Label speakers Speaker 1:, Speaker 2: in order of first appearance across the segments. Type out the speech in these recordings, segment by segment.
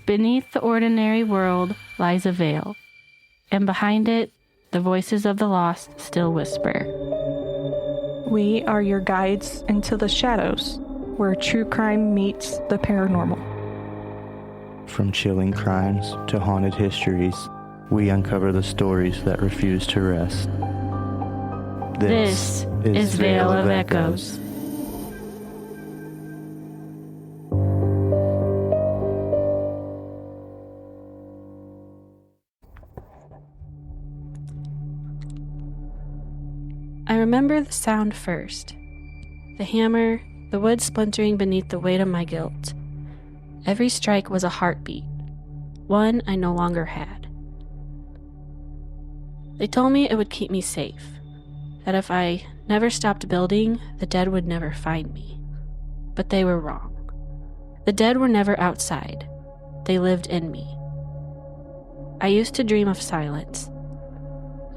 Speaker 1: Beneath the ordinary world lies a veil, and behind it, the voices of the lost still whisper.
Speaker 2: We are your guides into the shadows, where true crime meets the paranormal.
Speaker 3: From chilling crimes to haunted histories, we uncover the stories that refuse to rest.
Speaker 1: This is Veil of Echoes. I remember the sound first. The hammer, the wood splintering beneath the weight of my guilt. Every strike was a heartbeat, one I no longer had. They told me it would keep me safe, that if I never stopped building, the dead would never find me. But they were wrong. The dead were never outside. They lived in me. I used to dream of silence,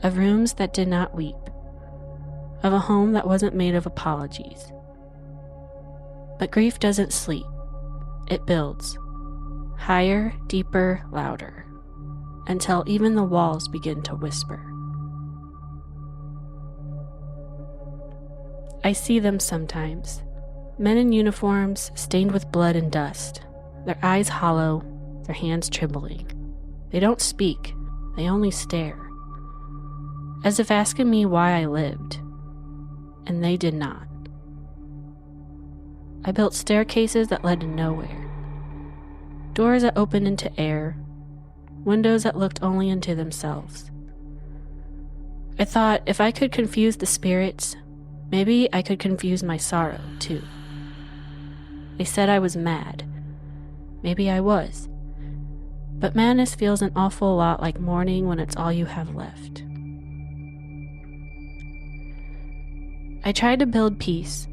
Speaker 1: of rooms that did not weep, of a home that wasn't made of apologies. But grief doesn't sleep. It builds. Higher, deeper, louder, until even the walls begin to whisper. I see them sometimes. Men in uniforms stained with blood and dust, their eyes hollow, their hands trembling. They don't speak, they only stare, as if asking me why I lived. And they did not. I built staircases that led to nowhere, doors that opened into air, windows that looked only into themselves. I thought if I could confuse the spirits, maybe I could confuse my sorrow too. They said I was mad. Maybe I was. But madness feels an awful lot like mourning when it's all you have left. I tried to build peace,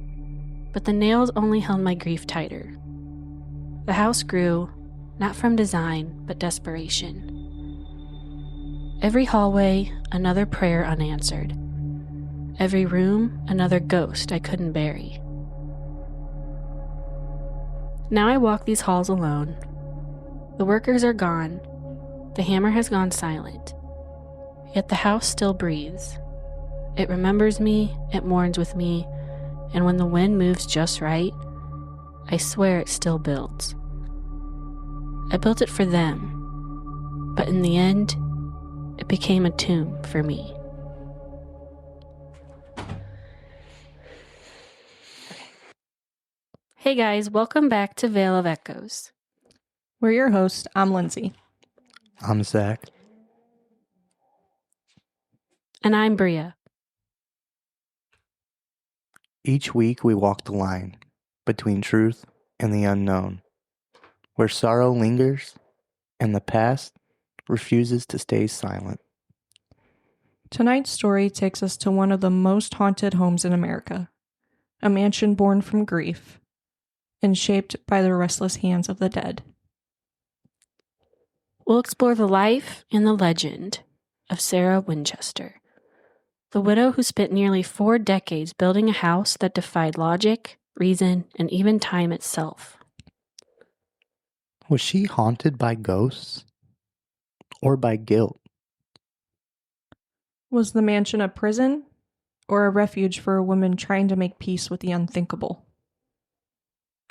Speaker 1: but the nails only held my grief tighter. The house grew, not from design, but desperation. Every hallway, another prayer unanswered. Every room, another ghost I couldn't bury. Now I walk these halls alone. The workers are gone. The hammer has gone silent. Yet the house still breathes. It remembers me, it mourns with me, and when the wind moves just right, I swear it still builds. I built it for them, but in the end, it became a tomb for me. Hey guys, welcome back to Veil of Echoes.
Speaker 2: We're your hosts. I'm Lindsay.
Speaker 3: I'm Zach.
Speaker 1: And I'm Bria.
Speaker 3: Each week we walk the line between truth and the unknown, where sorrow lingers and the past refuses to stay silent.
Speaker 2: Tonight's story takes us to one of the most haunted homes in America, a mansion born from grief and shaped by the restless hands of the dead.
Speaker 1: We'll explore the life and the legend of Sarah Winchester, the widow who spent nearly 4 decades building a house that defied logic, reason, and even time itself.
Speaker 3: Was she haunted by ghosts or by guilt?
Speaker 2: Was the mansion a prison or a refuge for a woman trying to make peace with the unthinkable?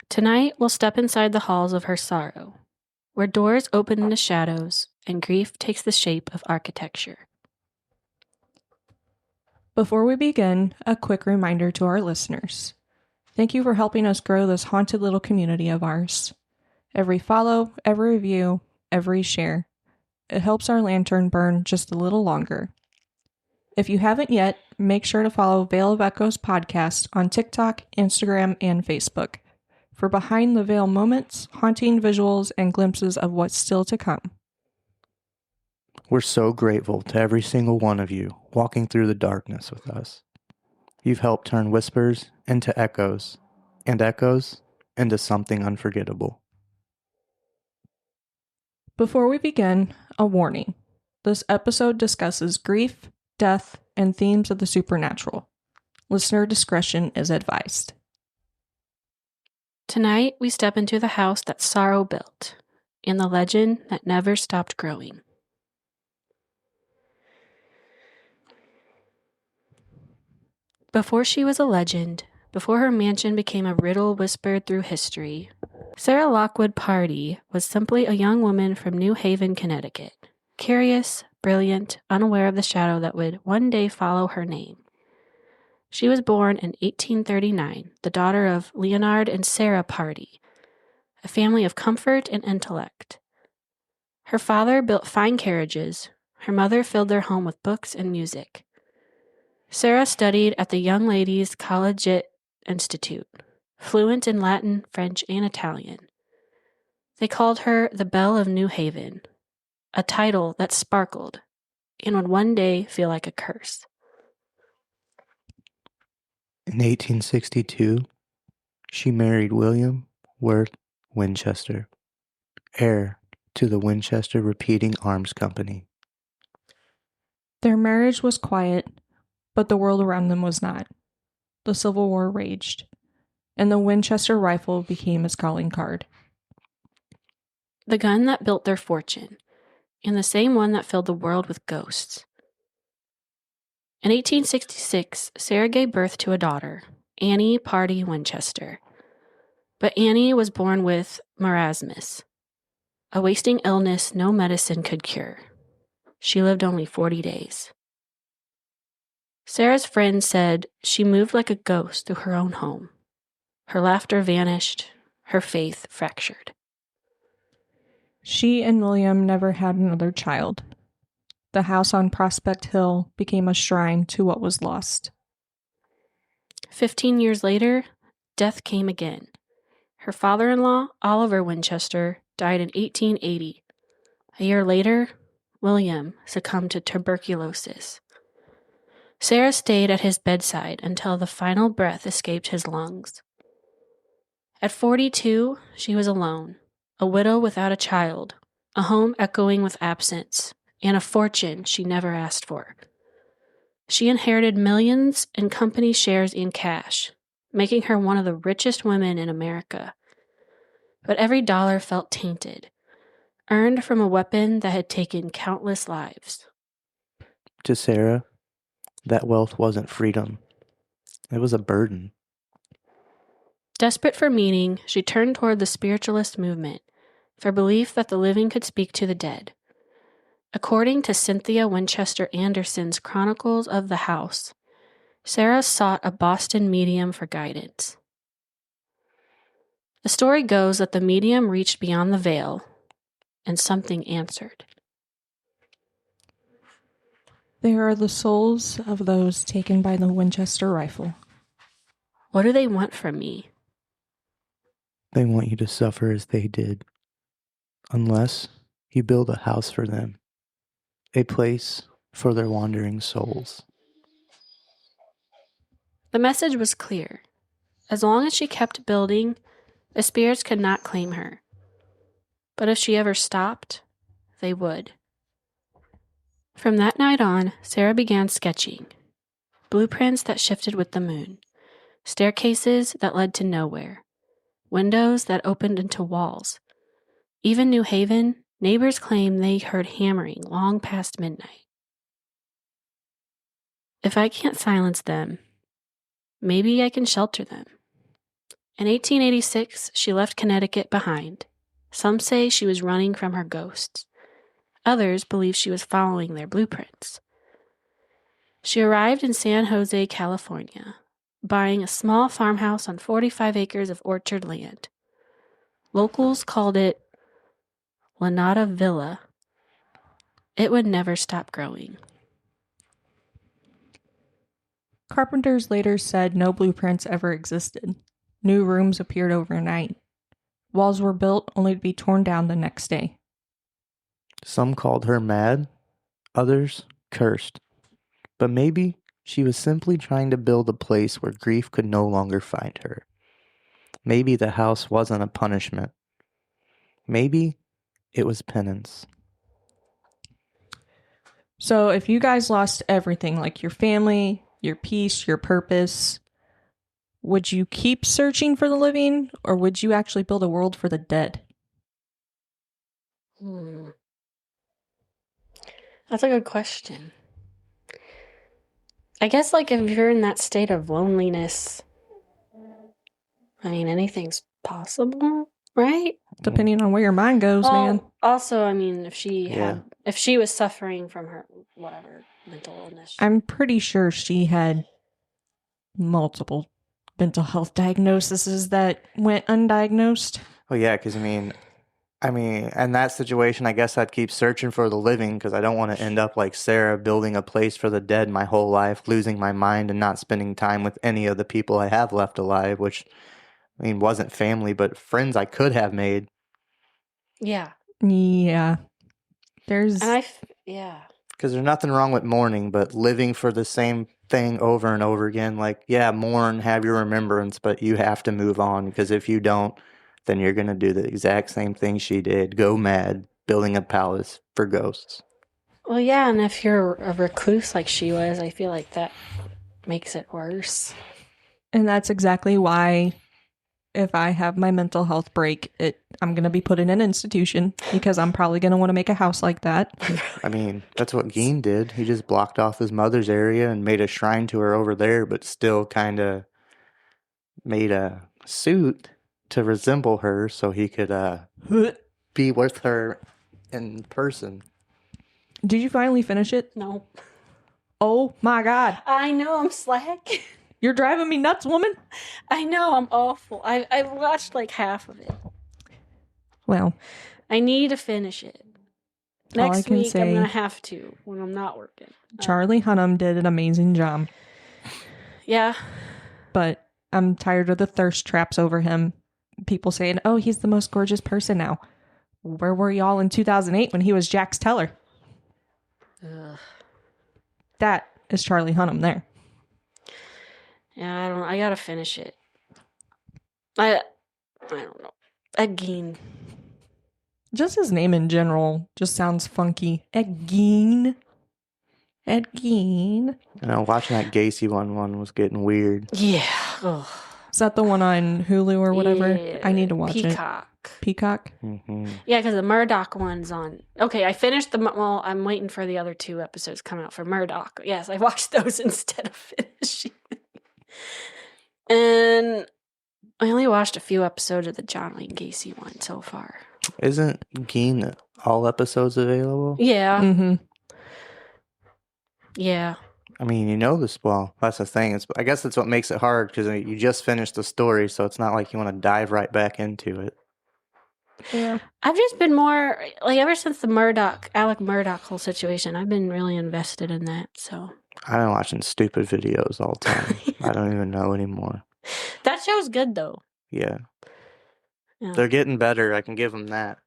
Speaker 1: Tonight, we'll step inside the halls of her sorrow, where doors open into shadows and grief takes the shape of architecture.
Speaker 2: Before we begin, a quick reminder to our listeners. Thank you for helping us grow this haunted little community of ours. Every follow, every review, every share, it helps our lantern burn just a little longer. If you haven't yet, make sure to follow Veil of Echoes podcast on TikTok, Instagram, and Facebook for behind the veil moments, haunting visuals, and glimpses of what's still to come.
Speaker 3: We're so grateful to every single one of you walking through the darkness with us. You've helped turn whispers into echoes, and echoes into something unforgettable.
Speaker 2: Before we begin, a warning. This episode discusses grief, death, and themes of the supernatural. Listener discretion is advised.
Speaker 1: Tonight, we step into the house that sorrow built, and the legend that never stopped growing. Before she was a legend, before her mansion became a riddle whispered through history, Sarah Lockwood Pardee was simply a young woman from New Haven, Connecticut, curious, brilliant, unaware of the shadow that would one day follow her name. She was born in 1839, the daughter of Leonard and Sarah Pardee, a family of comfort and intellect. Her father built fine carriages. Her mother filled their home with books and music. Sarah studied at the Young Ladies' Collegiate Institute, fluent in Latin, French, and Italian. They called her the Belle of New Haven, a title that sparkled and would one day feel like a curse.
Speaker 3: In 1862, she married William Worth Winchester, heir to the Winchester Repeating Arms Company.
Speaker 2: Their marriage was quiet, but the world around them was not. The Civil War raged, and the Winchester rifle became his calling card.
Speaker 1: The gun that built their fortune, and the same one that filled the world with ghosts. In 1866, Sarah gave birth to a daughter, Annie Pardee Winchester. But Annie was born with marasmus, a wasting illness no medicine could cure. She lived only 40 days. Sarah's friends said she moved like a ghost through her own home. Her laughter vanished, her faith fractured.
Speaker 2: She and William never had another child. The house on Prospect Hill became a shrine to what was lost.
Speaker 1: 15 years later, death came again. Her father-in-law, Oliver Winchester, died in 1880. A year later, William succumbed to tuberculosis. Sarah stayed at his bedside until the final breath escaped his lungs. At 42, she was alone, a widow without a child, a home echoing with absence, and a fortune she never asked for. She inherited millions in company shares and cash, making her one of the richest women in America. But every dollar felt tainted, earned from a weapon that had taken countless lives.
Speaker 3: To Sarah, that wealth wasn't freedom. It was a burden.
Speaker 1: Desperate for meaning, she turned toward the spiritualist movement, for belief that the living could speak to the dead. According to Cynthia Winchester Anderson's Chronicles of the House, Sarah sought a Boston medium for guidance. The story goes that the medium reached beyond the veil, and something answered.
Speaker 2: They are the souls of those taken by the Winchester rifle.
Speaker 1: What do they want from me?
Speaker 3: They want you to suffer as they did, unless you build a house for them, a place for their wandering souls.
Speaker 1: The message was clear. As long as she kept building, the spirits could not claim her. But if she ever stopped, they would. From that night on, Sarah began sketching. Blueprints that shifted with the moon. Staircases that led to nowhere. Windows that opened into walls. Even New Haven, neighbors claimed they heard hammering long past midnight. If I can't silence them, maybe I can shelter them. In 1886, she left Connecticut behind. Some say she was running from her ghosts. Others believe she was following their blueprints. She arrived in San Jose, California, buying a small farmhouse on 45 acres of orchard land. Locals called it Lanata Villa. It would never stop growing.
Speaker 2: Carpenters later said no blueprints ever existed. New rooms appeared overnight. Walls were built only to be torn down the next day.
Speaker 3: Some called her mad, others cursed. But maybe she was simply trying to build a place where grief could no longer find her. Maybe the house wasn't a punishment. Maybe it was penance.
Speaker 2: So if you guys lost everything, like your family, your peace, your purpose, would you keep searching for the living, or would you actually build a world for the dead?
Speaker 1: That's a good question. I guess, like, if you're in that state of loneliness, I mean, anything's possible, right?
Speaker 2: Depending on where your mind goes, man.
Speaker 1: Also, I mean, if she was suffering from her, whatever, mental illness.
Speaker 2: I'm pretty sure she had multiple mental health diagnoses that went undiagnosed.
Speaker 3: Oh, yeah, because, I mean, in that situation, I guess I'd keep searching for the living because I don't want to end up like Sarah, building a place for the dead my whole life, losing my mind and not spending time with any of the people I have left alive, which, I mean, wasn't family, but friends I could have made.
Speaker 1: Yeah.
Speaker 2: Yeah.
Speaker 3: Because there's nothing wrong with mourning, but living for the same thing over and over again, like, yeah, mourn, have your remembrance, but you have to move on, because if you don't, then you're going to do the exact same thing she did, go mad, building a palace for ghosts.
Speaker 1: Well, yeah, and if you're a recluse like she was, I feel like that makes it worse.
Speaker 2: And that's exactly why if I have my mental health break, I'm going to be put in an institution because I'm probably going to want to make a house like that.
Speaker 3: I mean, that's what Geen did. He just blocked off his mother's area and made a shrine to her over there, but still kind of made a suit to resemble her so he could be with her in person.
Speaker 2: Did you finally finish it?
Speaker 1: No.
Speaker 2: Oh my God.
Speaker 1: I know, I'm slack.
Speaker 2: You're driving me nuts, woman.
Speaker 1: I know, I'm awful. I watched like half of it.
Speaker 2: Well,
Speaker 1: I need to finish it. Next week, I'm going to have to when I'm not working.
Speaker 2: Charlie Hunnam did an amazing job.
Speaker 1: Yeah.
Speaker 2: But I'm tired of the thirst traps over him. People saying, oh, he's the most gorgeous person now. Where were y'all in 2008 when he was Jax Teller?
Speaker 1: Ugh.
Speaker 2: That is Charlie Hunnam there.
Speaker 1: Yeah, I gotta finish it. I don't know. Again.
Speaker 2: Just his name in general just sounds funky. Again.
Speaker 3: You know, watching that Gacy one was getting weird.
Speaker 1: Yeah. Ugh.
Speaker 2: Is that the one on Hulu or whatever?
Speaker 1: Yeah.
Speaker 2: I need to watch
Speaker 1: Peacock.
Speaker 2: Peacock?
Speaker 3: Mm-hmm.
Speaker 1: Yeah, because the Murdoch one's on. Okay, I finished I'm waiting for the other 2 episodes coming out for Murdoch. Yes, I watched those instead of finishing. And I only watched a few episodes of the John Wayne Gacy one so far.
Speaker 3: Isn't Geen all episodes available?
Speaker 1: Yeah.
Speaker 2: Mm-hmm.
Speaker 1: Yeah.
Speaker 3: I mean, you know this well. That's the thing. I guess that's what makes it hard, because you just finished the story, so it's not like you want to dive right back into it.
Speaker 2: Yeah.
Speaker 1: I've just been more, like, ever since the Alec Murdoch whole situation, I've been really invested in that, so.
Speaker 3: I've been watching stupid videos all the time. I don't even know anymore.
Speaker 1: That show's good, though.
Speaker 3: Yeah. They're getting better. I can give them that.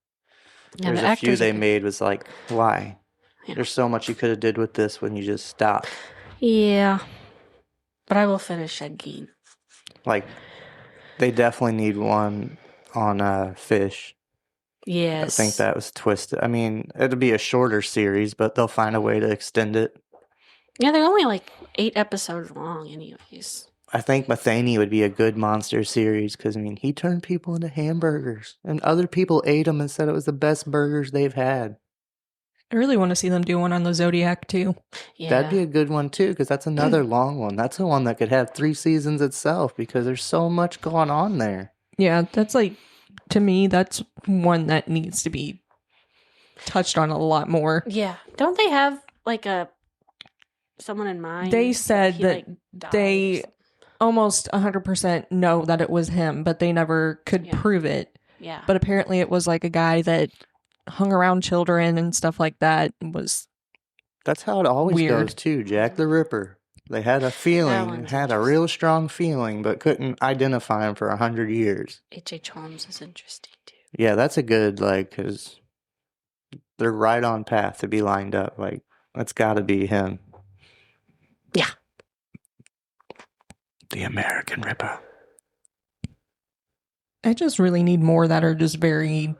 Speaker 1: Yeah,
Speaker 3: There's a few they made was like, why? Yeah. There's so much you could have did with this when you just stopped.
Speaker 1: Yeah. But I will finish again.
Speaker 3: Like, they definitely need one on Fish.
Speaker 1: Yes.
Speaker 3: I think that was twisted. I mean, it'll be a shorter series, but they'll find a way to extend it.
Speaker 1: Yeah, they're only like 8 episodes long anyways.
Speaker 3: I think Matheny would be a good monster series because, I mean, he turned people into hamburgers and other people ate them and said it was the best burgers they've had.
Speaker 2: I really want to see them do one on the Zodiac too.
Speaker 1: Yeah.
Speaker 3: That'd be a good one too, because that's another long one. That's the one that could have 3 seasons itself because there's so much going on there.
Speaker 2: Yeah, that's like, to me, that's one that needs to be touched on a lot more.
Speaker 1: Yeah. Don't they have like someone in mind?
Speaker 2: They said that they almost 100% know that it was him, but they never could prove it.
Speaker 1: Yeah.
Speaker 2: But apparently it was like a guy that hung around children and stuff like that.
Speaker 3: That's how it always
Speaker 2: weird.
Speaker 3: Goes too. Jack the Ripper. They had a feeling, had a real strong feeling, but couldn't identify him for 100 years.
Speaker 1: H.H. Holmes is interesting too.
Speaker 3: Yeah, that's a good, like, because they're right on path to be lined up. Like, that's got to be him.
Speaker 1: Yeah.
Speaker 3: The American Ripper.
Speaker 2: I just really need more that are just very...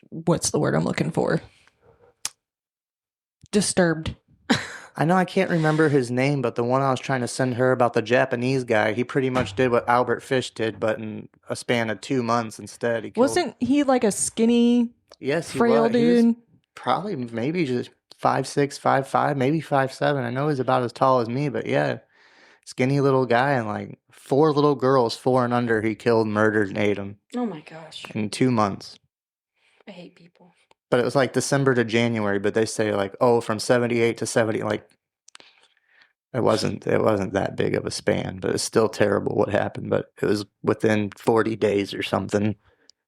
Speaker 2: What's the word I'm looking for? Disturbed.
Speaker 3: I know I can't remember his name, but the one I was trying to send her about the Japanese guy, he pretty much did what Albert Fish did, but in a span of 2 months instead.
Speaker 2: Wasn't he like a skinny
Speaker 3: Yes, he
Speaker 2: frail
Speaker 3: was. He was
Speaker 2: dude.
Speaker 3: probably maybe just 5'6", 5'5", maybe 5'7". I know he's about as tall as me, but yeah, skinny little guy, and like 4 little girls, 4 and under, he killed, murdered, and ate them
Speaker 1: Oh my gosh.
Speaker 3: in 2 months.
Speaker 1: I hate people.
Speaker 3: But it was like December to January, but they say like, oh, from 78 to 70, like it wasn't that big of a span, but it's still terrible what happened, but it was within 40 days or something.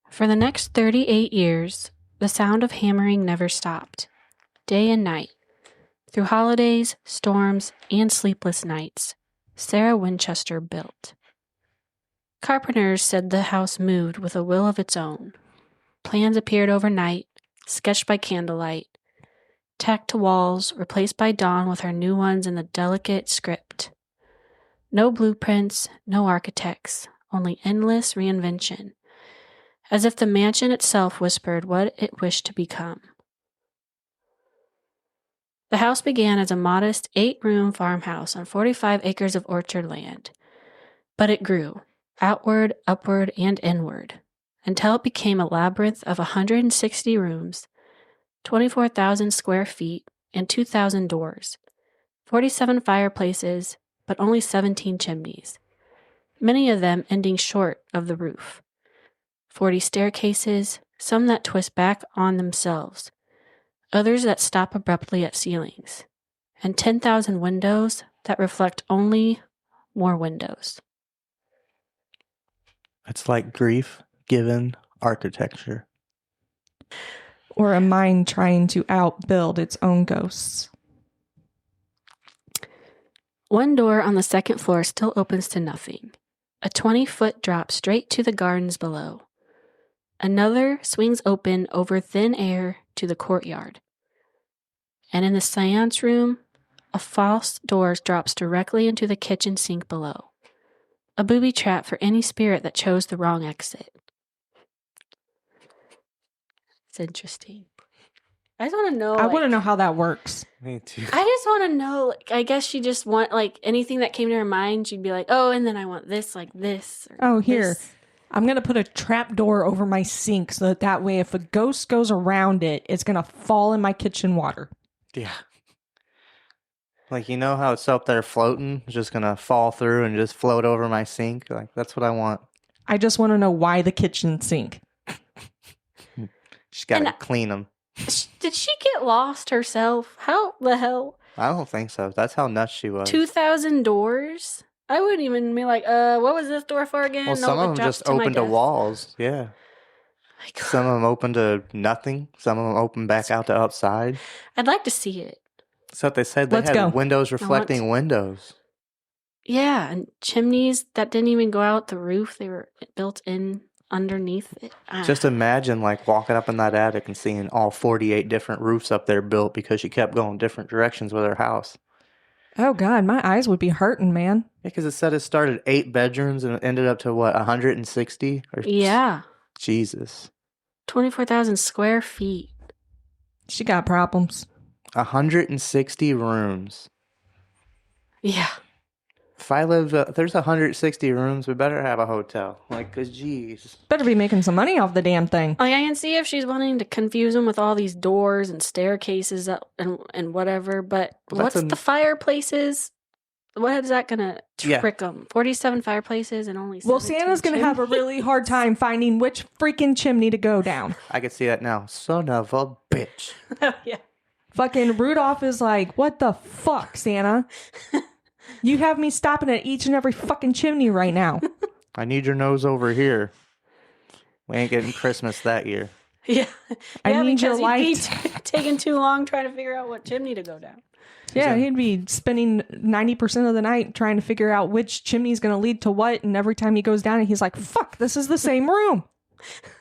Speaker 1: For the next 38 years, the sound of hammering never stopped, day and night. Through holidays, storms, and sleepless nights, Sarah Winchester built. Carpenters said the house moved with a will of its own. Plans appeared overnight, sketched by candlelight, tacked to walls, replaced by dawn with her new ones in the delicate script. No blueprints, no architects, only endless reinvention, as if the mansion itself whispered what it wished to become. The house began as a modest 8-room farmhouse on 45 acres of orchard land, but it grew, outward, upward, and inward, until it became a labyrinth of 160 rooms, 24,000 square feet, and 2,000 doors, 47 fireplaces, but only 17 chimneys, many of them ending short of the roof, 40 staircases, some that twist back on themselves, others that stop abruptly at ceilings, and 10,000 windows that reflect only more windows.
Speaker 3: It's like grief given architecture.
Speaker 2: Or a mind trying to outbuild its own ghosts.
Speaker 1: One door on the second floor still opens to nothing, a 20-foot drop straight to the gardens below. Another swings open over thin air to the courtyard. And in the séance room, a false door drops directly into the kitchen sink below. A booby trap for any spirit that chose the wrong exit. It's interesting. I just want to know.
Speaker 2: I want to know how that works.
Speaker 3: Me too.
Speaker 1: I just want to know. I guess she just want anything that came to her mind. She'd be like, "Oh, and then I want this, like this."
Speaker 2: Oh, here.
Speaker 1: This.
Speaker 2: I'm going to put a trap door over my sink so that way if a ghost goes around it, it's going to fall in my kitchen water.
Speaker 3: Yeah. Like, you know how it's up there floating? It's just going to fall through and just float over my sink? Like, that's what I want.
Speaker 2: I just want to know why the kitchen sink.
Speaker 3: She's got to clean them.
Speaker 1: Did she get lost herself? How the hell?
Speaker 3: I don't think so. That's how nuts she was.
Speaker 1: 2,000 doors? I wouldn't even be like, what was this door for again?
Speaker 3: Well, some of them just open to walls. Yeah. Some of them open to nothing. Some of them open back out to outside.
Speaker 1: I'd like to see it.
Speaker 3: That's what they said. They had windows reflecting windows.
Speaker 1: Yeah, and chimneys that didn't even go out the roof. They were built in underneath it.
Speaker 3: Just imagine like walking up in that attic and seeing all 48 different roofs up there built because she kept going different directions with her house.
Speaker 2: Oh, God, my eyes would be hurting, man.
Speaker 3: Yeah, because it said it started 8 bedrooms and it ended up to, 160?
Speaker 1: Yeah.
Speaker 3: Jesus.
Speaker 2: 24,000 square feet. She got problems.
Speaker 3: 160 rooms.
Speaker 1: Yeah.
Speaker 3: If I live, there's 160 rooms, we better have a hotel. Like, cause geez.
Speaker 2: Better be making some money off the damn thing.
Speaker 1: Like, I can see if she's wanting to confuse them with all these doors and staircases and whatever, but what's the fireplaces? What is that going to trick them? 47 fireplaces and only 17
Speaker 2: Well, Santa's going to have a really hard time finding which freaking chimney to go down.
Speaker 3: I can see that now. Son of a bitch.
Speaker 1: Oh, yeah.
Speaker 2: Fucking Rudolph is like, what the fuck, Santa? You have me stopping at each and every fucking chimney right now.
Speaker 3: I need your nose over here. We ain't getting Christmas that year.
Speaker 1: Yeah.
Speaker 2: I need your light.
Speaker 1: Taking too long trying to figure out what chimney to go down.
Speaker 2: Yeah, he'd be spending 90% of the night trying to figure out which chimney is going to lead to what. And every time he goes down, he's like, fuck, this is the same room.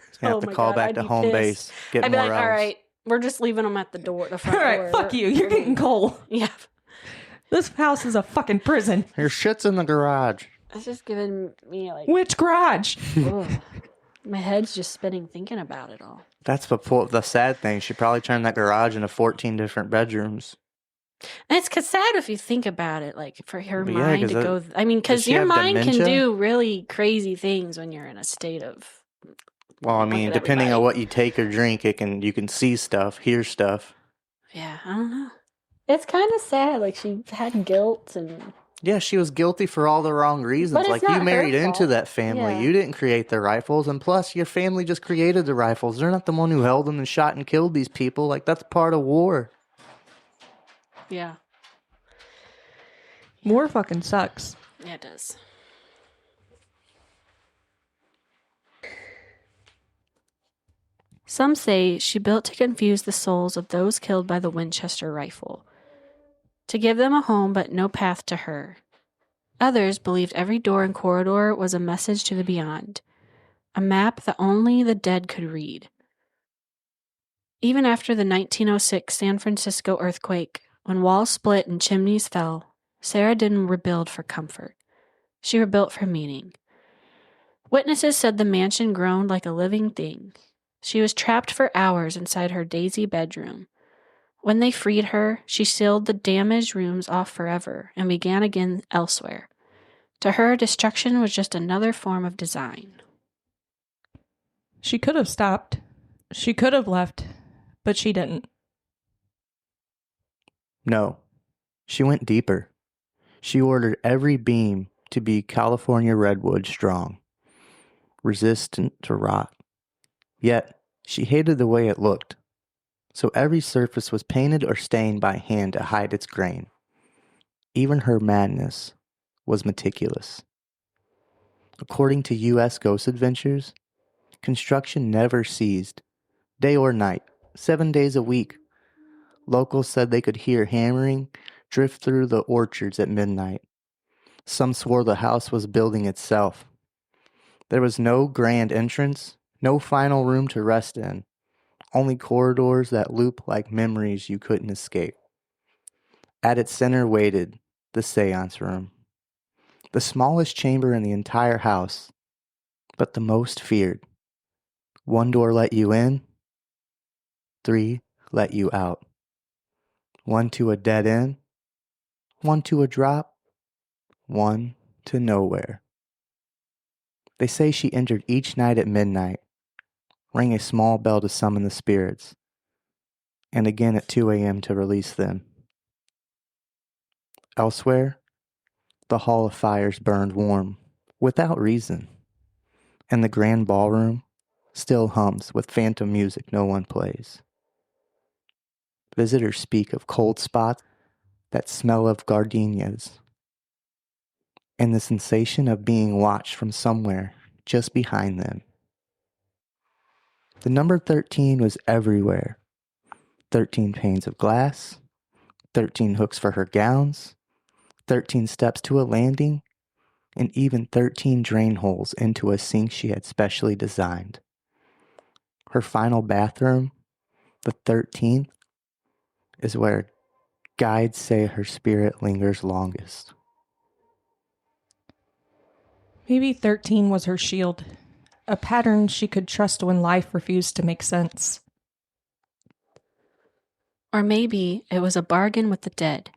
Speaker 3: He's going to have to call back to home base.
Speaker 1: I'd be like, all right, we're just leaving them at the door, the front door.
Speaker 2: All right, fuck you. You're getting coal.
Speaker 1: Yeah.
Speaker 2: This house is a fucking prison.
Speaker 3: Your shit's in the garage.
Speaker 1: It's just giving me like...
Speaker 2: Which garage?
Speaker 1: My head's just spinning thinking about it all.
Speaker 3: That's the sad thing. She probably turned that garage into 14 different bedrooms.
Speaker 1: And it's sad if you think about it, like for her mind to go... I mean, because
Speaker 3: your
Speaker 1: mind
Speaker 3: dementia?
Speaker 1: can do really crazy things when you're in a state of
Speaker 3: Well, I
Speaker 1: Look
Speaker 3: mean,
Speaker 1: at
Speaker 3: depending on
Speaker 1: everybody.
Speaker 3: what you take or drink, you can see stuff, hear stuff.
Speaker 1: Yeah, I don't know. It's kind of sad. Like, she had guilt and...
Speaker 3: Yeah, she was guilty for all the wrong reasons.
Speaker 1: But it's
Speaker 3: Like, you
Speaker 1: not her
Speaker 3: married into
Speaker 1: fault.
Speaker 3: that family.
Speaker 1: Yeah.
Speaker 3: You didn't create the rifles. And plus, your family just created the rifles. They're not the one who held them and shot and killed these people. Like, that's part of war.
Speaker 1: Yeah.
Speaker 2: War fucking sucks.
Speaker 1: Yeah, it does. Some say she built to confuse the souls of those killed by the Winchester rifle, to give them a home but no path to her. Others believed every door and corridor was a message to the beyond, a map that only the dead could read. Even after the 1906 San Francisco earthquake, when walls split and chimneys fell, Sarah didn't rebuild for comfort. She rebuilt for meaning. Witnesses said the mansion groaned like a living thing. She was trapped for hours inside her daisy bedroom. When they freed her, she sealed the damaged rooms off forever and began again elsewhere. To her, destruction was just another form of design.
Speaker 2: She could have stopped. She could have left, but she didn't.
Speaker 3: No, she went deeper. She ordered every beam to be California redwood strong, resistant to rot. Yet, she hated the way it looked, so every surface was painted or stained by hand to hide its grain. Even her madness was meticulous. According to U.S. Ghost Adventures, construction never ceased, day or night, 7 days a week. Locals said they could hear hammering drift through the orchards at midnight. Some swore the house was building itself. There was no grand entrance, no final room to rest in, only corridors that loop like memories you couldn't escape. At its center waited the séance room, the smallest chamber in the entire house, but the most feared. 1 door let you in, 3 let you out. 1 to a dead end, 1 to a drop, 1 to nowhere. They say she entered each night at midnight, rang a small bell to summon the spirits, and again at 2 a.m. to release them. Elsewhere, the Hall of Fires burned warm, without reason, and the grand ballroom still hums with phantom music no one plays. Visitors speak of cold spots that smell of gardenias, and the sensation of being watched from somewhere just behind them. The number 13 was everywhere. 13 panes of glass, 13 hooks for her gowns, 13 steps to a landing, and even 13 drain holes into a sink she had specially designed. Her final bathroom, the 13th, is where guides say her spirit lingers longest.
Speaker 2: Maybe 13 was her shield, a pattern she could trust when life refused to make sense.
Speaker 1: Or maybe it was a bargain with the dead,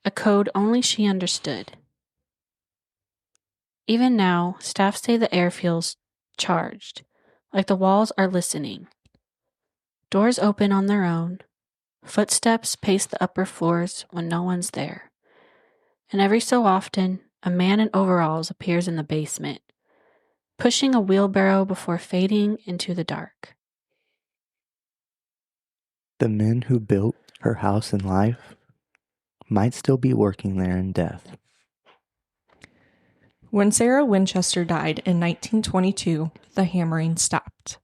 Speaker 1: a code only she understood. Even now, staff say the air feels charged, like the walls are listening. Doors open on their own. Footsteps pace the upper floors when no one's there. And every so often, a man in overalls appears in the basement, pushing a wheelbarrow before fading into the dark.
Speaker 3: The men who built her house in life might still be working there in death.
Speaker 2: When Sarah Winchester died in 1922, the hammering stopped.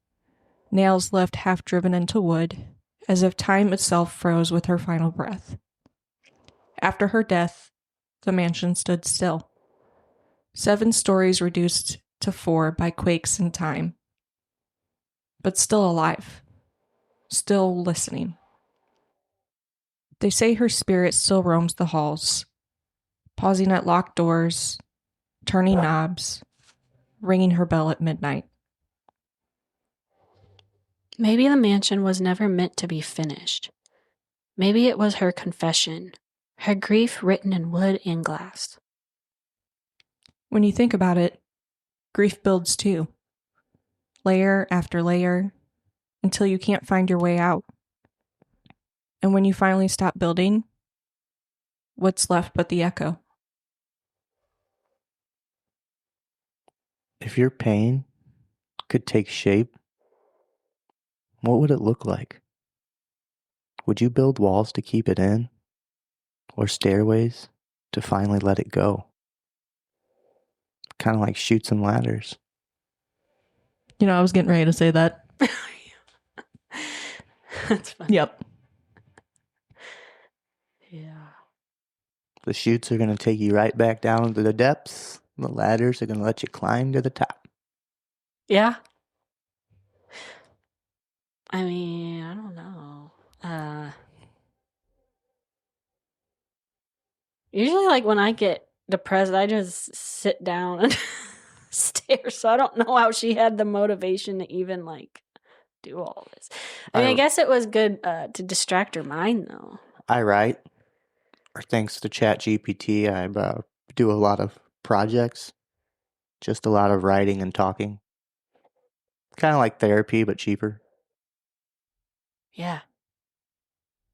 Speaker 2: Nails left half driven into wood, as if time itself froze with her final breath. After her death, the mansion stood still. 7 stories reduced to 4 by quakes and time. But still alive. Still listening. They say her spirit still roams the halls, pausing at locked doors, turning knobs, ringing her bell at midnight.
Speaker 1: Maybe the mansion was never meant to be finished. Maybe it was her confession, her grief written in wood and glass.
Speaker 2: When you think about it, grief builds too. layer after layer, until you can't find your way out. And when you finally stop building, what's left but the echo?
Speaker 3: If your pain could take shape, what would it look like? Would you build walls to keep it in? Or stairways to finally let it go? Kind of like chutes and ladders.
Speaker 2: I was getting ready to say that.
Speaker 1: That's funny.
Speaker 2: Yep.
Speaker 1: Yeah.
Speaker 3: The chutes are going to take you right back down into the depths. The ladders are going to let you climb to the top.
Speaker 1: Yeah. I mean, I don't know. Usually, like, when I get depressed, I just sit down and stare. So I don't know how she had the motivation to even, like, do all this. I guess it was good to distract her mind, though.
Speaker 3: I write, or thanks to ChatGPT, I do a lot of projects. Just a lot of writing and talking. Kind of like therapy, but cheaper.
Speaker 1: Yeah.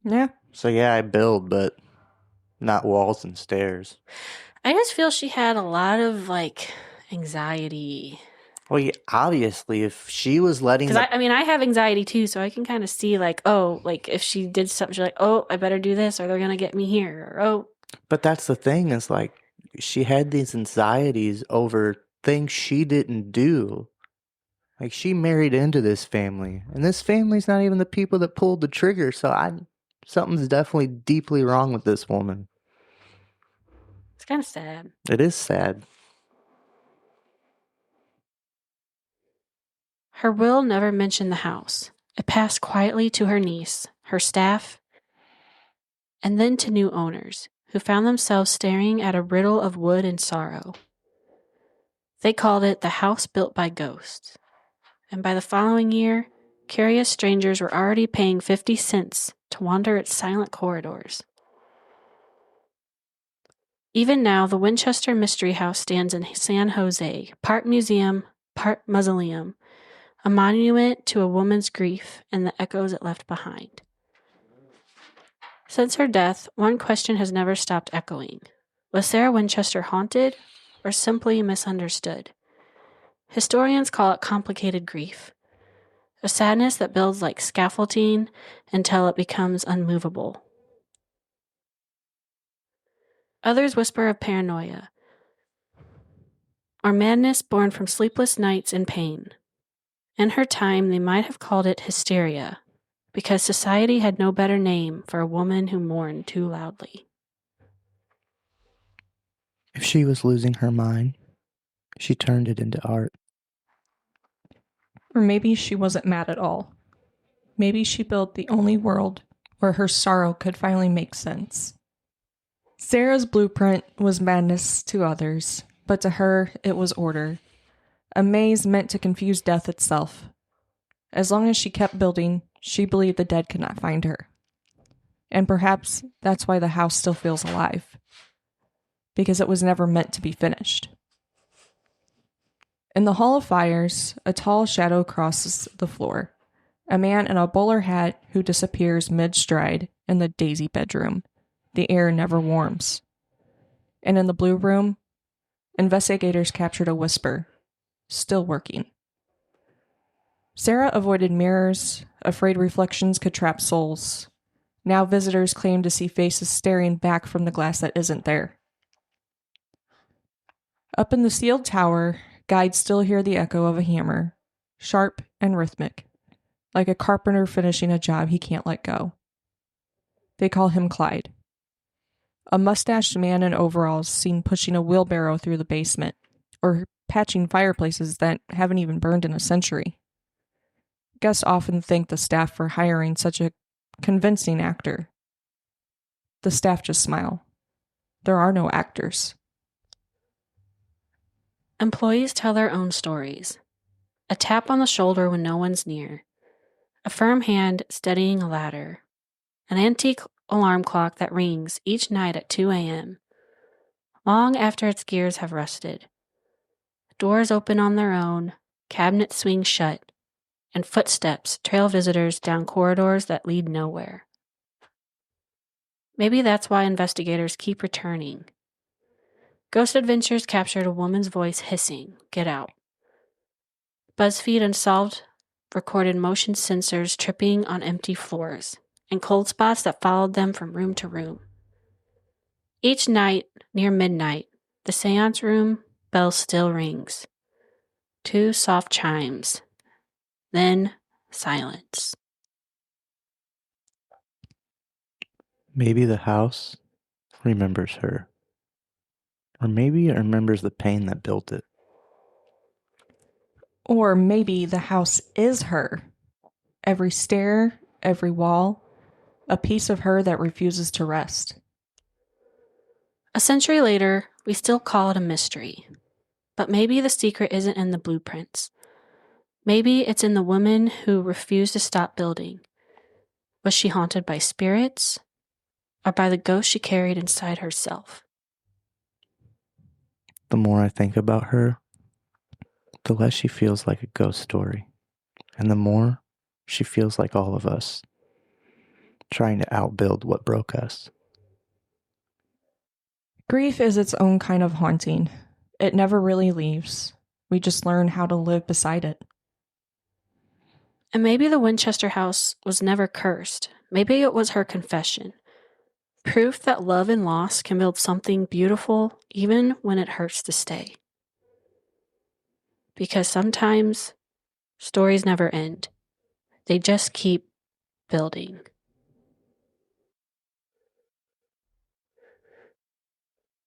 Speaker 2: Yeah.
Speaker 3: So yeah, I build, but not walls and stairs.
Speaker 1: I just feel she had a lot of, like, anxiety.
Speaker 3: Well, yeah, obviously, if she was letting...
Speaker 1: Because, I have anxiety, too, so I can kind of see, like, oh, like, if she did something, she's like, oh, I better do this, or they're going to get me here, or, oh.
Speaker 3: But that's the thing, is, like, she had these anxieties over things she didn't do. Like, she married into this family, and this family's not even the people that pulled the trigger, so something's definitely deeply wrong with this woman.
Speaker 1: It's kind of sad.
Speaker 3: It is sad.
Speaker 1: Her will never mentioned the house. It passed quietly to her niece, her staff, and then to new owners, who found themselves staring at a riddle of wood and sorrow. They called it the house built by ghosts. And by the following year, curious strangers were already paying 50 cents to wander its silent corridors. Even now, the Winchester Mystery House stands in San Jose, part museum, part mausoleum, a monument to a woman's grief and the echoes it left behind. Since her death, one question has never stopped echoing. Was Sarah Winchester haunted or simply misunderstood? Historians call it complicated grief, a sadness that builds like scaffolding until it becomes unmovable. Others whisper of paranoia, or madness born from sleepless nights and pain. In her time, they might have called it hysteria, because society had no better name for a woman who mourned too loudly.
Speaker 3: If she was losing her mind, she turned it into art.
Speaker 2: Or maybe she wasn't mad at all. Maybe she built the only world where her sorrow could finally make sense. Sarah's blueprint was madness to others, but to her it was order. A maze meant to confuse death itself. As long as she kept building, she believed the dead could not find her. And perhaps that's why the house still feels alive. Because it was never meant to be finished. In the Hall of Fires, a tall shadow crosses the floor. A man in a bowler hat who disappears mid-stride in the Daisy bedroom. The air never warms. And in the blue room, investigators captured a whisper. Still working. Sarah avoided mirrors, afraid reflections could trap souls. Now visitors claim to see faces staring back from the glass that isn't there. Up in the sealed tower, guides still hear the echo of a hammer, sharp and rhythmic, like a carpenter finishing a job he can't let go. They call him Clyde. A mustached man in overalls seen pushing a wheelbarrow through the basement, or patching fireplaces that haven't even burned in a century. Guests often thank the staff for hiring such a convincing actor. The staff just smile. There are no actors.
Speaker 1: Employees tell their own stories. A tap on the shoulder when no one's near. A firm hand steadying a ladder. An antique alarm clock that rings each night at 2 a.m., long after its gears have rusted. Doors open on their own, cabinets swing shut, and footsteps trail visitors down corridors that lead nowhere. Maybe that's why investigators keep returning. Ghost Adventures captured a woman's voice hissing, "Get out." BuzzFeed Unsolved recorded motion sensors tripping on empty floors and cold spots that followed them from room to room. Each night, near midnight, the seance room bell still rings. 2 soft chimes. Then silence.
Speaker 3: Maybe the house remembers her. Or maybe it remembers the pain that built it.
Speaker 2: Or maybe the house is her. Every stair, every wall, a piece of her that refuses to rest.
Speaker 1: A century later, we still call it a mystery. But maybe the secret isn't in the blueprints. Maybe it's in the woman who refused to stop building. Was she haunted by spirits? Or by the ghost she carried inside herself?
Speaker 3: The more I think about her, the less she feels like a ghost story. And the more she feels like all of us, trying to outbuild what broke us.
Speaker 2: Grief is its own kind of haunting. It never really leaves. We just learn how to live beside it.
Speaker 1: And maybe the Winchester house was never cursed. Maybe it was her confession. Proof that love and loss can build something beautiful even when it hurts to stay. Because sometimes stories never end. They just keep building.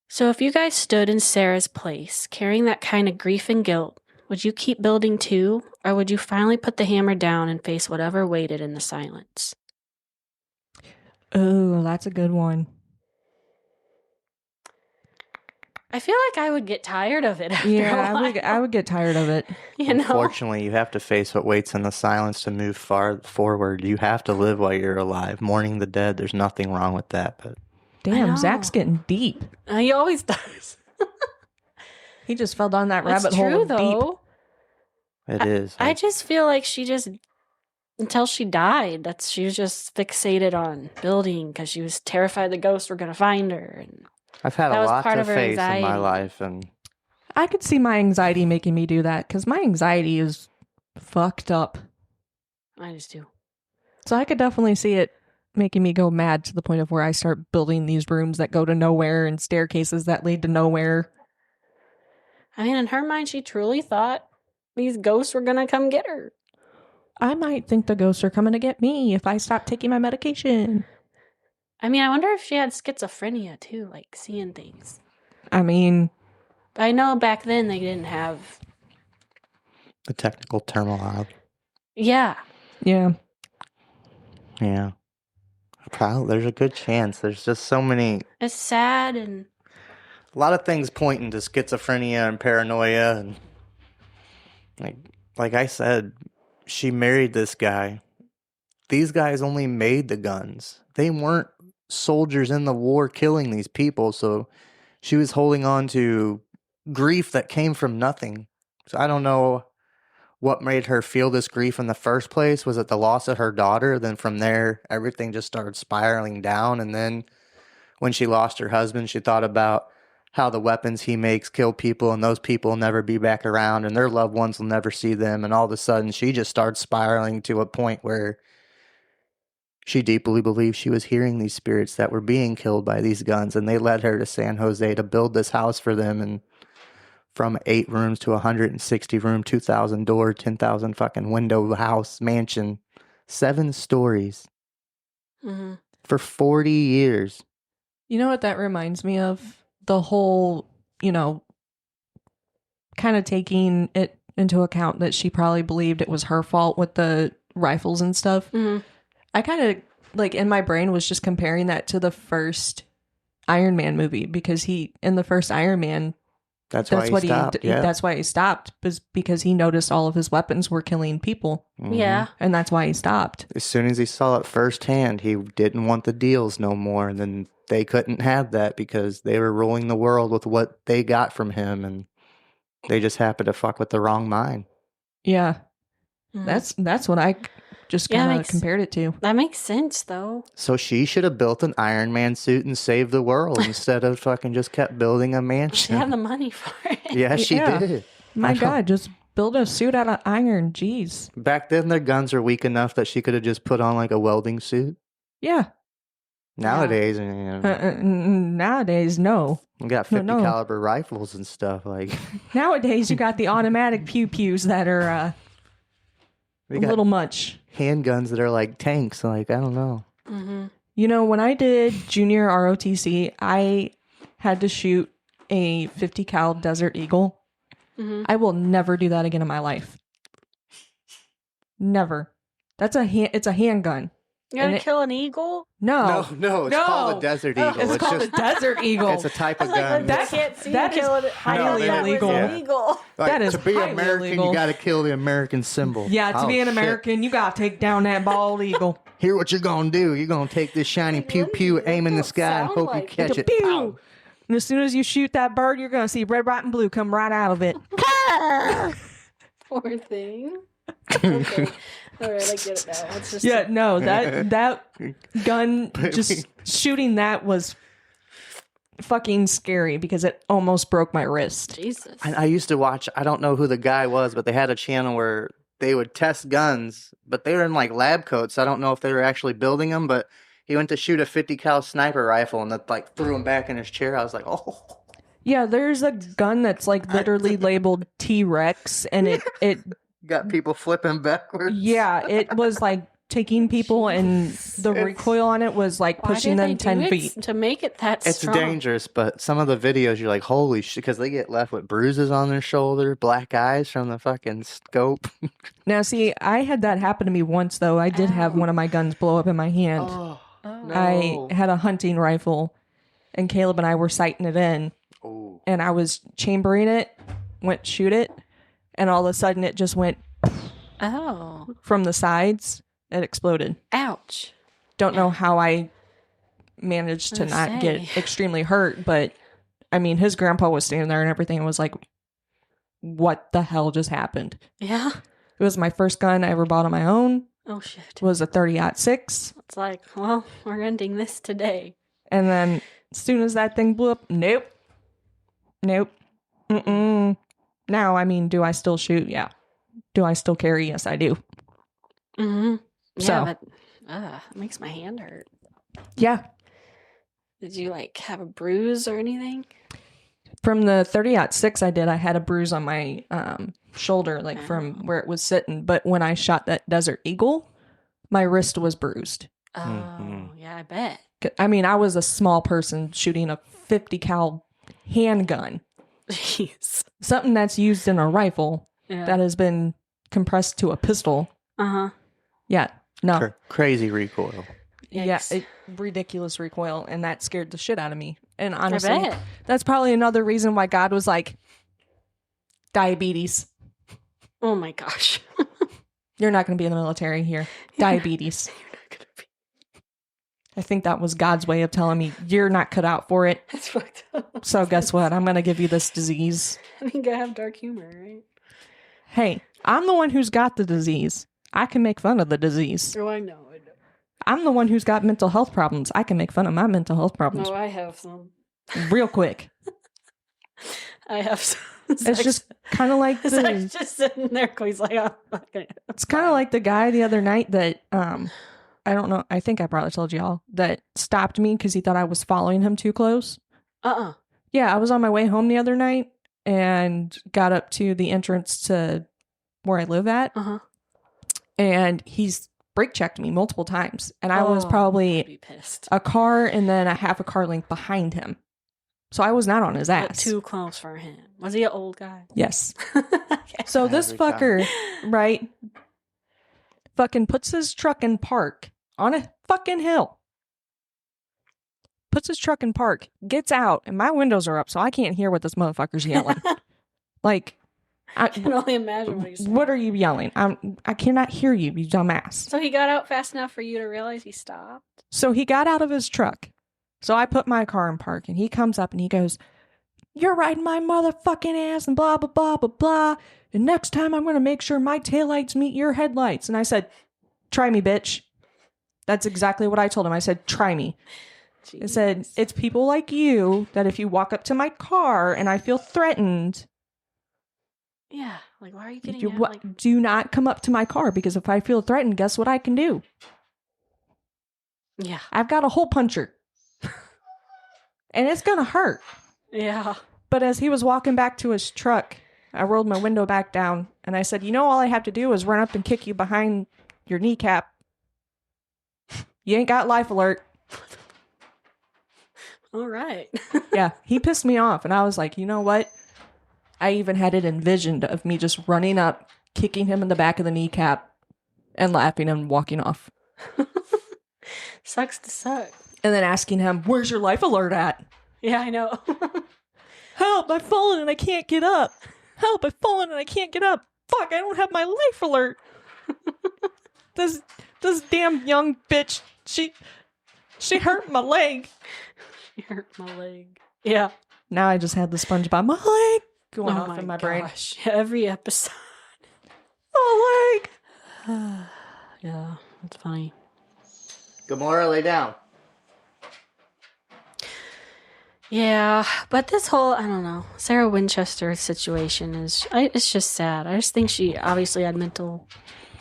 Speaker 1: So if you guys stood in Sarah's place, carrying that kind of grief and guilt, would you keep building too, or would you finally put the hammer down and face whatever waited in the silence?
Speaker 2: Oh, that's a good one.
Speaker 1: I feel like I would get tired of it after a while.
Speaker 2: I would get tired of it.
Speaker 1: You know?
Speaker 3: Unfortunately, you have to face what waits in the silence to move far forward. You have to live while you're alive. Mourning the dead, there's nothing wrong with that. But
Speaker 2: Damn, Zach's getting deep.
Speaker 1: He always does.
Speaker 2: He just fell down that
Speaker 1: That's
Speaker 2: rabbit
Speaker 1: true,
Speaker 2: hole of
Speaker 1: though.
Speaker 3: it is.
Speaker 1: I just feel like she just, until she died, she was just fixated on building because she was terrified the ghosts were going to find her. And
Speaker 3: I've had
Speaker 1: that
Speaker 3: a
Speaker 1: was
Speaker 3: lot
Speaker 1: part
Speaker 3: to
Speaker 1: of her
Speaker 3: face in my
Speaker 1: anxiety.
Speaker 3: life, and
Speaker 2: I could see my anxiety making me do that because my anxiety is fucked up.
Speaker 1: I just do.
Speaker 2: So I could definitely see it making me go mad to the point of where I start building these rooms that go to nowhere and staircases that lead to nowhere.
Speaker 1: I mean, in her mind, she truly thought these ghosts were going to come get her.
Speaker 2: I might think the ghosts are coming to get me if I stop taking my medication.
Speaker 1: I mean, I wonder if she had schizophrenia too, like seeing things.
Speaker 2: I mean,
Speaker 1: But I know back then they didn't have.
Speaker 3: the technical terminology.
Speaker 1: Yeah.
Speaker 2: yeah.
Speaker 3: Yeah. Probably, there's a good chance. There's just so many.
Speaker 1: It's sad and.
Speaker 3: A lot of things pointing to schizophrenia and paranoia, and like I said, she married this guy. These guys only made the guns. They weren't soldiers in the war killing these people, so she was holding on to grief that came from nothing. So I don't know what made her feel this grief in the first place. Was it the loss of her daughter? Then from there, everything just started spiraling down, and then when she lost her husband, she thought about how the weapons he makes kill people, and those people will never be back around, and their loved ones will never see them. And all of a sudden, she just started spiraling to a point where she deeply believed she was hearing these spirits that were being killed by these guns, and they led her to San Jose to build this house for them. And from 8 rooms to 160 room, 2,000 door, 10,000 fucking window house mansion, 7 stories for 40 years.
Speaker 2: You know what that reminds me of? The whole, kind of taking it into account that she probably believed it was her fault with the rifles and stuff.
Speaker 1: Mm-hmm.
Speaker 2: I kind of, in my brain was just comparing that to the first Iron Man movie, because in the first Iron Man,
Speaker 3: That's why he stopped.
Speaker 2: that's why he stopped, was because he noticed all of his weapons were killing people.
Speaker 3: Mm-hmm.
Speaker 1: Yeah.
Speaker 2: And that's why he stopped.
Speaker 3: As soon as he saw it firsthand, he didn't want the deals no more. And then they couldn't have that because they were ruling the world with what they got from him. And they just happened to fuck with the wrong mind.
Speaker 2: Yeah.
Speaker 1: Mhm.
Speaker 2: That's what I just
Speaker 1: Yeah,
Speaker 2: kind of
Speaker 1: makes-
Speaker 2: compared it to.
Speaker 1: That makes sense, though.
Speaker 3: So she should have built an Iron Man suit and saved the world instead of fucking just kept building a
Speaker 1: She
Speaker 3: mansion.
Speaker 1: had the money for it.
Speaker 3: Yeah, she
Speaker 2: Yeah.
Speaker 3: did.
Speaker 2: My
Speaker 3: I know.
Speaker 2: God, just build a suit out of iron. Jeez.
Speaker 3: Back then, their guns were weak enough that she could have just put on like a welding suit.
Speaker 2: Yeah.
Speaker 3: Nowadays,
Speaker 2: Nowadays, no.
Speaker 3: we got 50
Speaker 2: No.
Speaker 3: caliber rifles and stuff. Like
Speaker 2: Nowadays, you got the automatic pew-pews that are a
Speaker 3: we got
Speaker 2: little much.
Speaker 3: handguns that are like tanks. Like I don't know.
Speaker 1: Mm-hmm.
Speaker 2: You know, when I did junior ROTC, I had to shoot a 50 cal Desert Eagle.
Speaker 1: Mm-hmm.
Speaker 2: I will never do that again in my life. Never. It's a handgun.
Speaker 1: You gotta
Speaker 2: And it-
Speaker 1: kill an eagle?
Speaker 2: No.
Speaker 3: No, it's
Speaker 2: No.
Speaker 3: called a Desert Eagle.
Speaker 2: It's called a Desert Eagle.
Speaker 3: It's a type
Speaker 1: I
Speaker 3: of
Speaker 1: was like,
Speaker 3: gun.
Speaker 2: That-
Speaker 1: I can't see
Speaker 2: that
Speaker 1: you
Speaker 2: is
Speaker 1: kill it.
Speaker 2: highly
Speaker 3: illegal.
Speaker 1: illegal.
Speaker 3: Like,
Speaker 2: that is
Speaker 3: to be
Speaker 2: highly
Speaker 3: American,
Speaker 2: illegal.
Speaker 3: you got to kill the American symbol.
Speaker 2: Yeah, to
Speaker 3: Oh,
Speaker 2: be an
Speaker 3: shit.
Speaker 2: American, you gotta take down that bald eagle.
Speaker 3: Here, what you're gonna do? You're gonna take this shiny pew pew, aim in the sky, and
Speaker 1: sound
Speaker 3: hope you
Speaker 1: like
Speaker 3: catch it.
Speaker 2: Pew!
Speaker 3: Pow.
Speaker 2: And as soon as you shoot that bird, you're gonna see red, white, and blue come right out of it.
Speaker 1: Poor thing. Okay. All right, I get it now. Let's just
Speaker 2: Yeah, no, that gun, just shooting that was fucking scary because it almost broke my wrist.
Speaker 1: Jesus.
Speaker 3: I used to watch. I don't know who the guy was, but they had a channel where they would test guns, but they were in like lab coats. I don't know if they were actually building them, but he went to shoot a 50 cal sniper rifle and that like threw him back in his chair. I was like, oh.
Speaker 2: Yeah, there's a gun that's like literally labeled T-Rex, and it
Speaker 3: Got people flipping backwards.
Speaker 2: yeah, it was like taking people, and the recoil on it was like
Speaker 1: Why
Speaker 2: pushing
Speaker 1: did
Speaker 2: them
Speaker 1: they do
Speaker 2: 10
Speaker 1: it
Speaker 2: feet.
Speaker 1: to make it that
Speaker 3: It's
Speaker 1: strong?
Speaker 3: dangerous, but some of the videos you're like, holy shit, because they get left with bruises on their shoulder, black eyes from the fucking scope.
Speaker 2: Now, see, I had that happen to me once, though. I did have one of my guns blow up in my hand.
Speaker 3: Oh, no.
Speaker 2: I had a hunting rifle, and Caleb and I were sighting it in,
Speaker 3: Oh.
Speaker 2: and I was chambering it, went to shoot it, and all of a sudden it just went
Speaker 1: Oh.
Speaker 2: from the sides. It exploded.
Speaker 1: Ouch.
Speaker 2: Don't know how I managed to not get extremely hurt, but I mean, his grandpa was standing there and everything and was like, what the hell just happened?
Speaker 1: Yeah.
Speaker 2: It was my first gun I ever bought on my own.
Speaker 1: Oh, shit.
Speaker 2: It was a 30-06.
Speaker 1: It's like, well, we're ending this today.
Speaker 2: And then as soon as that thing blew up, nope. Mm-mm. Now, I mean, do I still shoot? Yeah. Do I still carry? Yes, I do.
Speaker 1: Mm-hmm. Yeah,
Speaker 2: So.
Speaker 1: but it makes my hand hurt.
Speaker 2: Yeah.
Speaker 1: Did you, like, have a bruise or anything?
Speaker 2: From the 30-06 I did, I had a bruise on my shoulder, like from where it was sitting. But when I shot that Desert Eagle, my wrist was bruised.
Speaker 1: Oh,
Speaker 3: Mhm.
Speaker 1: yeah, I bet.
Speaker 2: I mean, I was a small person shooting a 50 cal handgun,
Speaker 1: Jeez.
Speaker 2: something that's used in a rifle
Speaker 1: Yeah.
Speaker 2: that has been compressed to a pistol.
Speaker 1: Uh-huh.
Speaker 2: Yeah, no.
Speaker 3: Crazy recoil.
Speaker 2: Yeah,
Speaker 1: Yikes.
Speaker 2: ridiculous recoil, and that scared the shit out of me. And
Speaker 1: I
Speaker 2: honestly,
Speaker 1: bet.
Speaker 2: that's probably another reason why God was like, diabetes.
Speaker 1: Oh, my gosh.
Speaker 2: You're not going to be in the military here. Diabetes.
Speaker 1: You're not gonna be.
Speaker 2: I think that was God's way of telling me, you're not cut out for it.
Speaker 1: That's fucked up.
Speaker 2: So guess what? I'm going to give you this disease.
Speaker 1: I mean, you gotta have dark humor, right?
Speaker 2: Hey, I'm the one who's got the disease. I can make fun of the disease.
Speaker 1: Oh, I know.
Speaker 2: I'm the one who's got mental health problems. I can make fun of my mental health problems
Speaker 1: No, I have some.
Speaker 2: real quick.
Speaker 1: I have some.
Speaker 2: It's just kind of like
Speaker 1: Zach's just sitting there going, he's like, oh, okay.
Speaker 2: it's kind of like the guy the other night that I don't know. I think I probably told y'all that stopped me because he thought I was following him too close. Yeah, I was on my way home the other night and got up to the entrance to where I live at, and he's brake checked me multiple times, and I was
Speaker 1: I'd
Speaker 2: probably
Speaker 1: be pissed.
Speaker 2: a car and then a half a car length behind him. So I was not on his
Speaker 1: But
Speaker 2: ass.
Speaker 1: too close for him. Was he an old guy?
Speaker 2: Yes.
Speaker 1: Okay.
Speaker 2: So this
Speaker 3: Every time.
Speaker 2: fucker, right, fucking puts his truck in park on a fucking hill. Puts his truck in park, gets out, and my windows are up, so I can't hear what this motherfucker's yelling. Like,
Speaker 1: I can only imagine what he's saying.
Speaker 2: what are you yelling? I cannot hear you, you dumbass.
Speaker 1: So he got out fast enough for you to realize he stopped?
Speaker 2: So he got out of his truck. So I put my car in park, and he comes up and he goes, "You're riding my motherfucking ass," and blah, blah, blah, blah, blah. And next time I'm going to make sure my taillights meet your headlights. And I said, try me, bitch. That's exactly what I told him. I said, try me.
Speaker 1: Jeez.
Speaker 2: I said, it's people like you that if you walk up to my car and I feel threatened,
Speaker 1: Yeah, like, why are you getting
Speaker 2: you
Speaker 1: out? Like,
Speaker 2: do not come up to my car, because if I feel threatened, guess what I can do?
Speaker 1: yeah.
Speaker 2: I've got a hole puncher. And it's going to hurt.
Speaker 1: Yeah.
Speaker 2: But as he was walking back to his truck, I rolled my window back down and I said, you know, all I have to do is run up and kick you behind your kneecap. You ain't got life alert.
Speaker 1: All right.
Speaker 2: Yeah, he pissed me off. And I was like, you know what? I even had it envisioned of me just running up, kicking him in the back of the kneecap, and laughing and walking off.
Speaker 1: Sucks to suck.
Speaker 2: And then asking him, where's your life alert at?
Speaker 1: Yeah, I know.
Speaker 2: Help, I've fallen and I can't get up. Help, I've fallen and I can't get up. Fuck, I don't have my life alert. This damn young bitch, she hurt my leg.
Speaker 1: She hurt my leg. Yeah.
Speaker 2: Now I just had the SpongeBob, my leg, going off in my brain.
Speaker 1: Gosh. Every episode.
Speaker 2: My leg.
Speaker 1: Yeah, that's funny.
Speaker 3: Gamora, lay down.
Speaker 1: Yeah, but this whole, I don't know, Sarah Winchester situation it's just sad. I just think she obviously had mental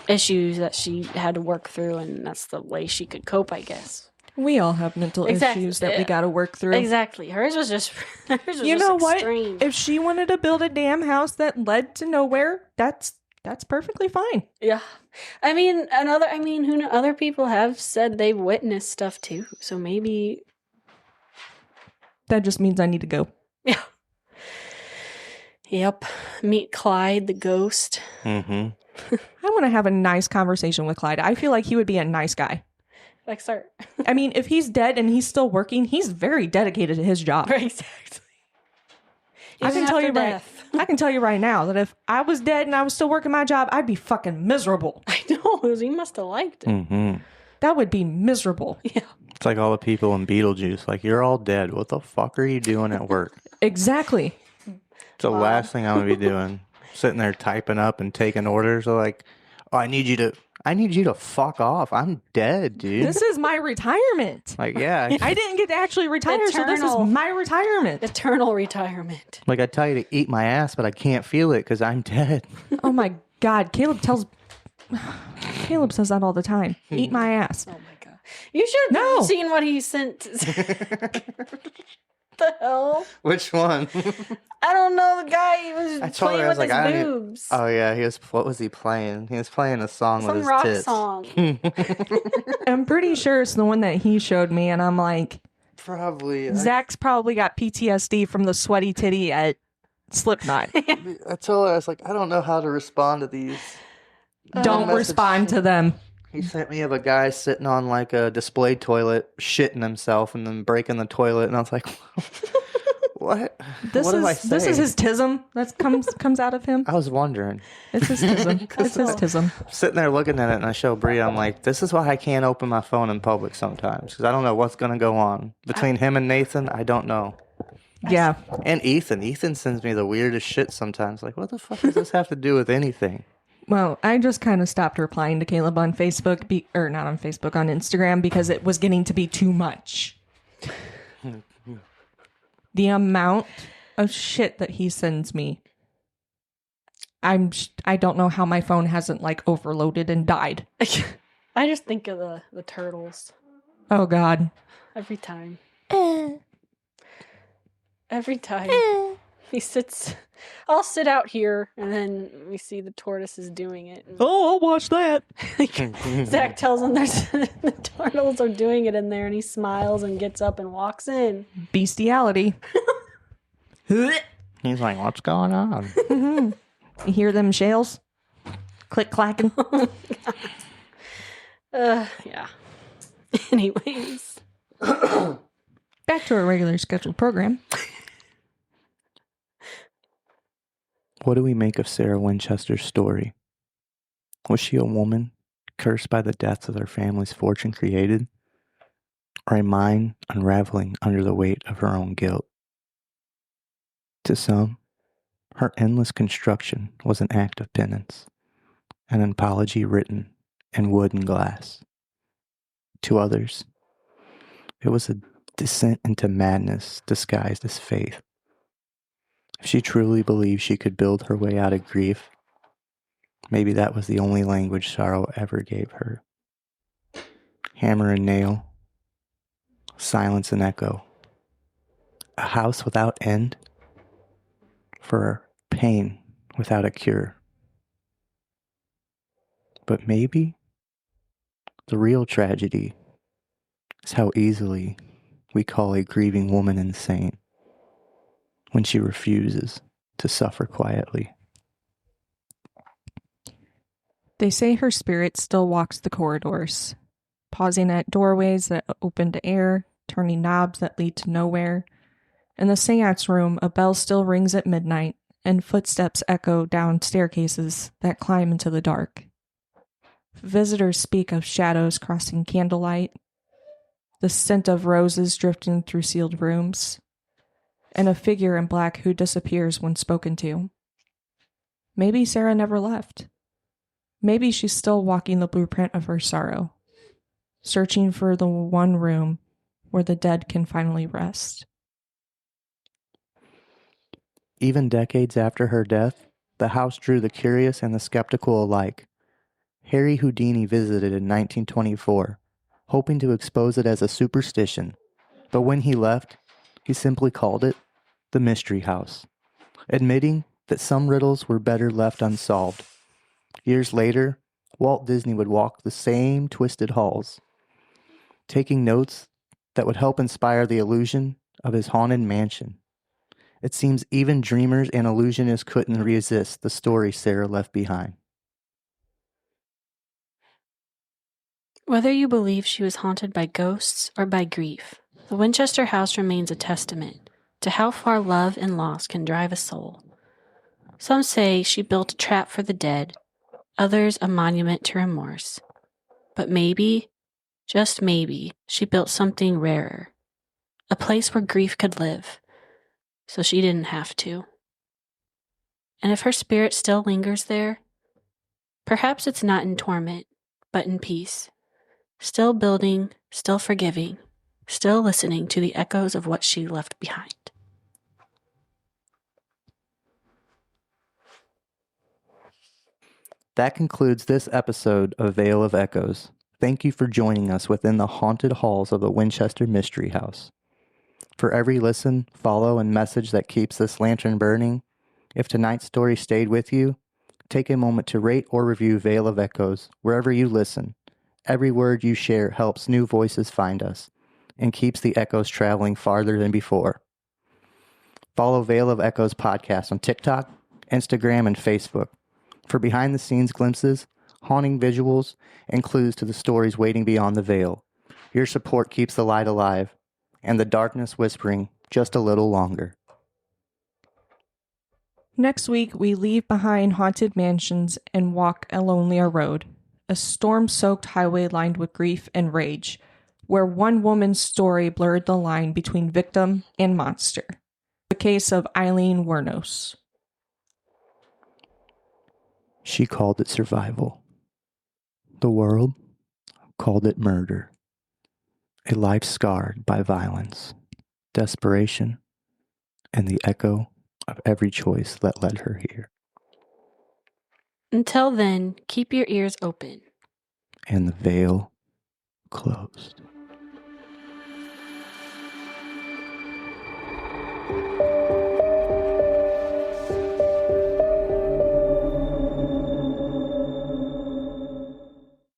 Speaker 1: issues that she had to work through, and that's the way she could cope, I guess.
Speaker 2: We all have mental issues that we got to work through.
Speaker 1: Exactly. Hers was just
Speaker 2: you know
Speaker 1: extreme.
Speaker 2: What? If she wanted to build a damn house that led to nowhere, that's perfectly fine.
Speaker 1: Yeah. I mean, who know, other people have said they've witnessed stuff too. So maybe
Speaker 2: that just means I need to go.
Speaker 1: Yeah. Yep. Meet Clyde the ghost.
Speaker 3: Mm-hmm.
Speaker 2: I want to have a nice conversation with Clyde. I feel like he would be a nice guy.
Speaker 1: Like, sir.
Speaker 2: I mean, if he's dead and he's still working, he's very dedicated to his job.
Speaker 1: Exactly.
Speaker 2: I can tell you right now that if I was dead and I was still working my job, I'd be fucking miserable.
Speaker 1: I know. He must have liked it.
Speaker 3: Mm-hmm.
Speaker 2: That would be miserable.
Speaker 1: Yeah.
Speaker 3: It's like all the people in Beetlejuice. Like, you're all dead. What the fuck are you doing at work?
Speaker 2: Exactly.
Speaker 3: It's the last thing I'm going to be doing. Sitting there typing up and taking orders. They're like, oh, I need you to fuck off. I'm dead, dude.
Speaker 2: This is my retirement.
Speaker 3: Like, yeah.
Speaker 2: I didn't get to actually retire, so this is my retirement.
Speaker 1: Eternal retirement.
Speaker 3: Like, I tell you to eat my ass, but I can't feel it because I'm dead.
Speaker 2: Oh my God. Caleb says that all the time. Eat my ass.
Speaker 1: Oh my God. You should have seen what he sent. The hell?
Speaker 3: Which one?
Speaker 1: I don't know. The guy, he was playing with his boobs.
Speaker 3: Oh yeah, what was he playing? He was playing a song with his
Speaker 1: rock
Speaker 3: tits.
Speaker 1: song.
Speaker 2: I'm pretty sure it's the one that he showed me, and I'm like,
Speaker 3: probably.
Speaker 2: Zach's probably got PTSD from the sweaty titty at Slipknot.
Speaker 3: I told her, I was like, I don't know how to respond to these.
Speaker 2: Don't respond to them.
Speaker 3: He sent me of a guy sitting on like a display toilet, shitting himself, and then breaking the toilet, and I was like, "What?
Speaker 2: This is his tism that comes out of him."
Speaker 3: I was wondering.
Speaker 2: It's his tism. It's his tism.
Speaker 3: Sitting there looking at it, and I show Bria, I'm like, "This is why I can't open my phone in public sometimes because I don't know what's gonna go on between him and Nathan. I don't know."
Speaker 2: Yeah,
Speaker 3: and Ethan sends me the weirdest shit sometimes. Like, what the fuck does this have to do with anything?
Speaker 2: Well, I just kind of stopped replying to Caleb on Facebook, or not on Facebook, on Instagram, because it was getting to be too much. The amount of shit that he sends me, I don't know how my phone hasn't like overloaded and died.
Speaker 1: I just think of the turtles.
Speaker 2: Oh God!
Speaker 1: Every time. Every time. I'll sit out here, and then we see the tortoises doing it.
Speaker 2: Oh, I'll watch that.
Speaker 1: Zach tells him the turtles are doing it in there, and he smiles and gets up and walks in.
Speaker 2: Bestiality.
Speaker 3: He's like, what's going on?
Speaker 2: You hear them shells? Click clacking.
Speaker 1: Yeah. Anyways.
Speaker 2: Back to our regular scheduled program.
Speaker 3: What do we make of Sarah Winchester's story? Was she a woman cursed by the deaths of her family's fortune created? Or a mind unraveling under the weight of her own guilt? To some, Her endless construction was an act of penance, an apology written in wood and glass. To others, it was a descent into madness disguised as faith. If she truly believed she could build her way out of grief, maybe that was the only language sorrow ever gave her. Hammer and nail, silence and echo. A house without end for pain without a cure. But maybe the real tragedy is how easily we call a grieving woman insane when she refuses to suffer quietly.
Speaker 2: They say her spirit still walks the corridors, pausing at doorways that open to air, turning knobs that lead to nowhere. In the seance room, a bell still rings at midnight, and footsteps echo down staircases that climb into the dark. Visitors speak of shadows crossing candlelight, the scent of roses drifting through sealed rooms, and a figure in black who disappears when spoken to. Maybe Sarah never left. Maybe she's still walking the blueprint of her sorrow, searching for the one room where the dead can finally rest.
Speaker 3: Even decades after her death, the house drew the curious and the skeptical alike. Harry Houdini visited in 1924, hoping to expose it as a superstition, but when he left, he simply called it the Mystery House, admitting that some riddles were better left unsolved. Years later, Walt Disney would walk the same twisted halls, taking notes that would help inspire the illusion of his haunted mansion. It seems even dreamers and illusionists couldn't resist the story Sarah left behind.
Speaker 1: Whether you believe she was haunted by ghosts or by grief, the Winchester house remains a testament to how far love and loss can drive a soul. Some say she built a trap for the dead, others a monument to remorse. But maybe, just maybe, she built something rarer, a place where grief could live, so she didn't have to. And if her spirit still lingers there, perhaps it's not in torment, but in peace, still building, still forgiving, still listening to the echoes of what she left behind.
Speaker 3: That concludes this episode of Veil of Echoes. Thank you for joining us within the haunted halls of the Winchester Mystery House. For every listen, follow, and message that keeps this lantern burning, if tonight's story stayed with you, take a moment to rate or review Veil of Echoes wherever you listen. Every word you share helps new voices find us and keeps the echoes traveling farther than before. Follow Veil of Echoes podcast on TikTok, Instagram, and Facebook for behind-the-scenes glimpses, haunting visuals, and clues to the stories waiting beyond the veil. Your support keeps the light alive and the darkness whispering just a little longer.
Speaker 2: Next week, we leave behind haunted mansions and walk a lonelier road, a storm-soaked highway lined with grief and rage, where one woman's story blurred the line between victim and monster. The case of Eileen Wuornos.
Speaker 3: She called it survival. The world called it murder. A life scarred by violence, desperation, and the echo of every choice that led her here.
Speaker 1: Until then, keep your ears open
Speaker 3: And the veil closed.